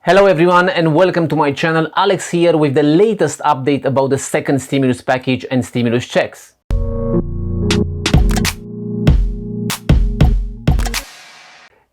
Hello everyone and welcome to my channel. Alex here with the latest update about the second stimulus package and stimulus checks.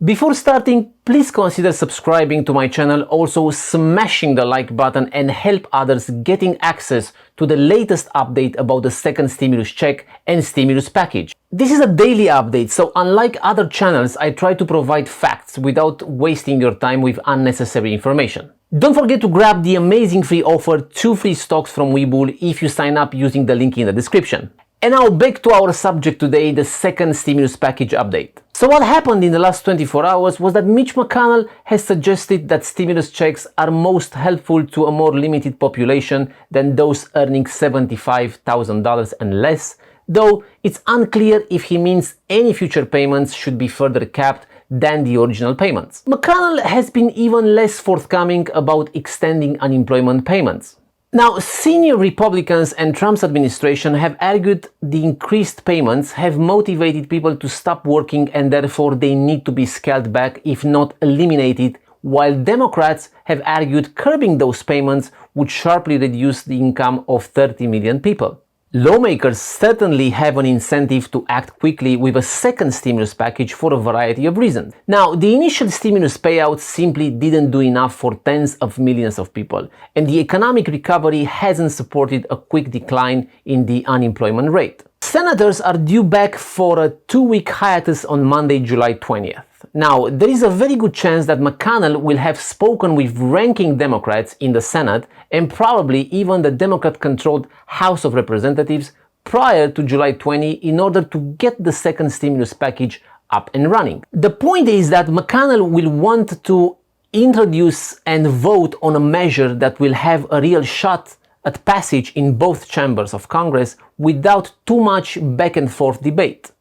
Before starting, please consider subscribing to my channel, also smashing the like button and help others getting access to the latest update about the second stimulus check and stimulus package. This is a daily update, so unlike other channels, I try to provide facts without wasting your time with unnecessary information. Don't forget to grab the amazing free offer 2 free stocks from Webull if you sign up using the link in the description. And now back to our subject today, the second stimulus package update. So what happened in the last 24 hours was that Mitch McConnell has suggested that stimulus checks are most helpful to a more limited population than those earning $75,000 and less, though it's unclear if he means any future payments should be further capped than the original payments. McConnell has been even less forthcoming about extending unemployment payments. Now, senior Republicans and Trump's administration have argued the increased payments have motivated people to stop working and therefore they need to be scaled back if not eliminated, while Democrats have argued curbing those payments would sharply reduce the income of 30 million people. Lawmakers certainly have an incentive to act quickly with a second stimulus package for a variety of reasons. Now, the initial stimulus payouts simply didn't do enough for tens of millions of people, and the economic recovery hasn't supported a quick decline in the unemployment rate. Senators are due back for a 2-week hiatus on Monday, July 20th. Now, there is a very good chance that McConnell will have spoken with ranking Democrats in the Senate and probably even the Democrat-controlled House of Representatives prior to July 20 in order to get the second stimulus package up and running. The point is that McConnell will want to introduce and vote on a measure that will have a real shot at passage in both chambers of Congress without too much back and forth debate.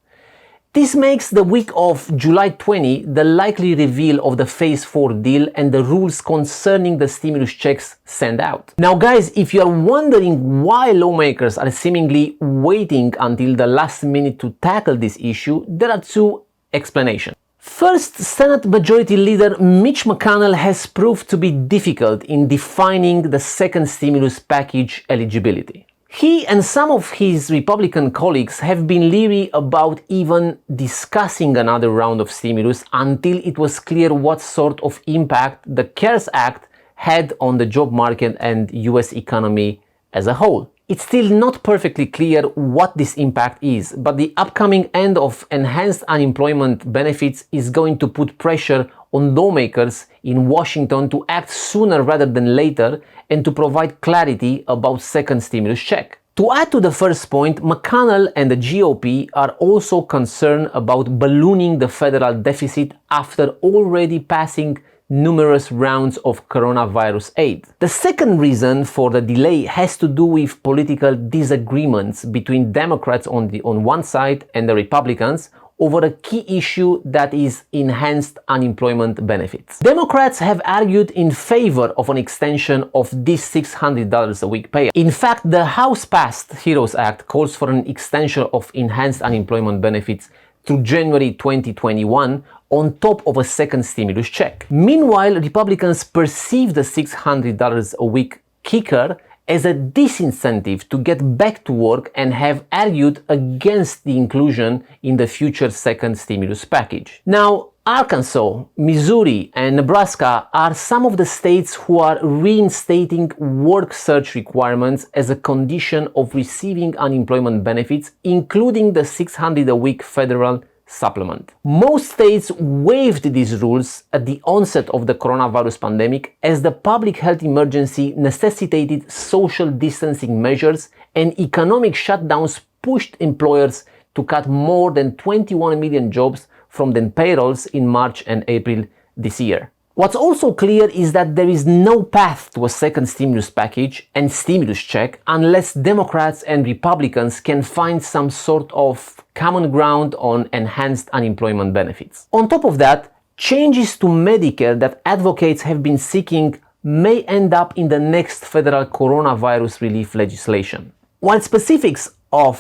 This makes the week of July 20 the likely reveal of the Phase 4 deal and the rules concerning the stimulus checks sent out. Now guys, if you are wondering why lawmakers are seemingly waiting until the last minute to tackle this issue, there are 2 explanations. First, Senate Majority Leader Mitch McConnell has proved to be difficult in defining the second stimulus package eligibility. He and some of his Republican colleagues have been leery about even discussing another round of stimulus until it was clear what sort of impact the CARES Act had on the job market and US economy as a whole. It's still not perfectly clear what this impact is, but the upcoming end of enhanced unemployment benefits is going to put pressure on lawmakers in Washington to act sooner rather than later and to provide clarity about second stimulus check. To add to the first point, McConnell and the GOP are also concerned about ballooning the federal deficit after already passing numerous rounds of coronavirus aid. The second reason for the delay has to do with political disagreements between Democrats on one side and the Republicans over a key issue that is enhanced unemployment benefits. Democrats have argued in favor of an extension of this $600 a week payout. In fact, the House-passed HEROES Act calls for an extension of enhanced unemployment benefits through January 2021 on top of a second stimulus check. Meanwhile, Republicans perceive the $600 a week kicker as a disincentive to get back to work and have argued against the inclusion in the future second stimulus package. Now, Arkansas, Missouri, and Nebraska are some of the states who are reinstating work search requirements as a condition of receiving unemployment benefits, including the $600 a week federal supplement. Most states waived these rules at the onset of the coronavirus pandemic as the public health emergency necessitated social distancing measures and economic shutdowns pushed employers to cut more than 21 million jobs from their payrolls in March and April this year. What's also clear is that there is no path to a second stimulus package and stimulus check unless Democrats and Republicans can find some sort of common ground on enhanced unemployment benefits. On top of that, changes to Medicare that advocates have been seeking may end up in the next federal coronavirus relief legislation. While specifics of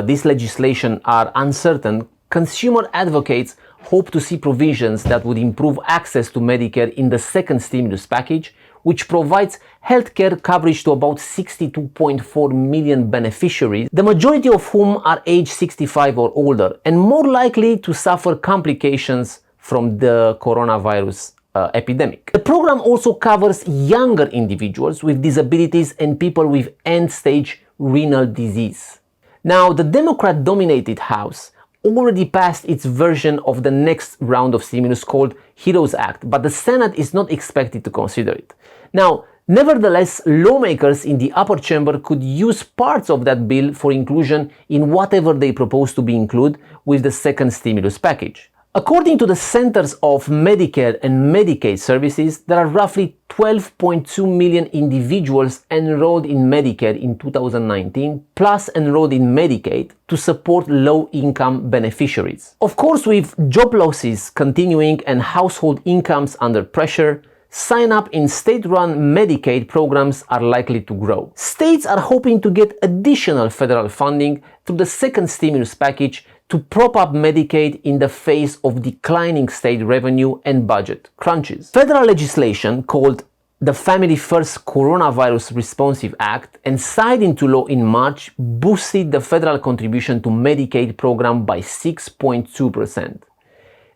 this legislation are uncertain, consumer advocates hope to see provisions that would improve access to Medicare in the second stimulus package, which provides healthcare coverage to about 62.4 million beneficiaries, the majority of whom are age 65 or older and more likely to suffer complications from the coronavirus epidemic. The program also covers younger individuals with disabilities and people with end-stage renal disease. Now, the Democrat-dominated House already passed its version of the next round of stimulus called HEROES Act, but the Senate is not expected to consider it. Now, nevertheless, lawmakers in the upper chamber could use parts of that bill for inclusion in whatever they propose to be included with the second stimulus package. According to the Centers of Medicare and Medicaid Services, there are roughly 12.2 million individuals enrolled in Medicare in 2019, plus enrolled in Medicaid to support low-income beneficiaries. Of course, with job losses continuing and household incomes under pressure, sign-up in state-run Medicaid programs are likely to grow. States are hoping to get additional federal funding through the second stimulus package to prop up Medicaid in the face of declining state revenue and budget crunches. Federal legislation called the Family First Coronavirus Responsive Act and signed into law in March boosted the federal contribution to Medicaid program by 6.2%.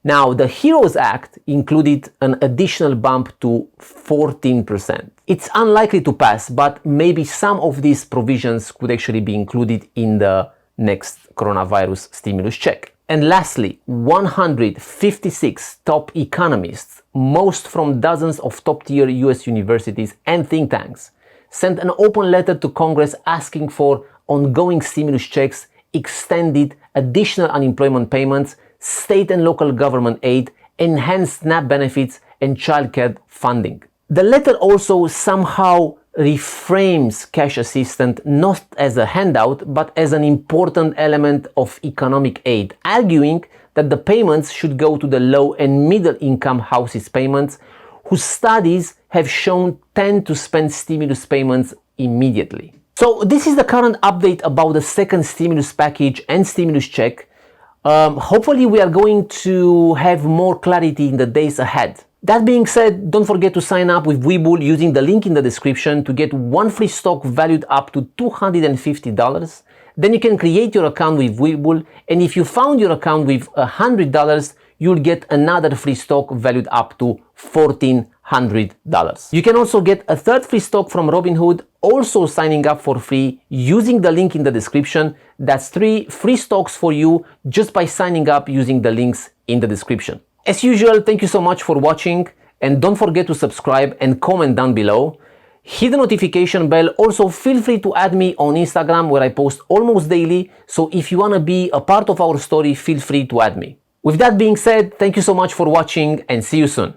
Now, the HEROES Act included an additional bump to 14%. It's unlikely to pass, but maybe some of these provisions could actually be included in the next coronavirus stimulus check. And lastly, 156 top economists, most from dozens of top-tier US universities and think tanks, sent an open letter to Congress asking for ongoing stimulus checks, extended additional unemployment payments, state and local government aid, enhanced SNAP benefits, and childcare funding. The letter also somehow reframes cash assistance not as a handout but as an important element of economic aid, arguing that the payments should go to the low and middle income houses payments whose studies have shown tend to spend stimulus payments immediately. So this is the current update about the second stimulus package and stimulus check. Hopefully we are going to have more clarity in the days ahead. That being said, don't forget to sign up with Webull using the link in the description to get one free stock valued up to $250. Then you can create your account with Webull, and if you found your account with $100, you'll get another free stock valued up to $1,400. You can also get a third free stock from Robinhood, also signing up for free using the link in the description. That's 3 free stocks for you just by signing up using the links in the description. As usual, thank you so much for watching, and don't forget to subscribe and comment down below. Hit the notification bell. Also, feel free to add me on Instagram where I post almost daily, so if you want to be a part of our story, feel free to add me. With that being said, thank you so much for watching and see you soon.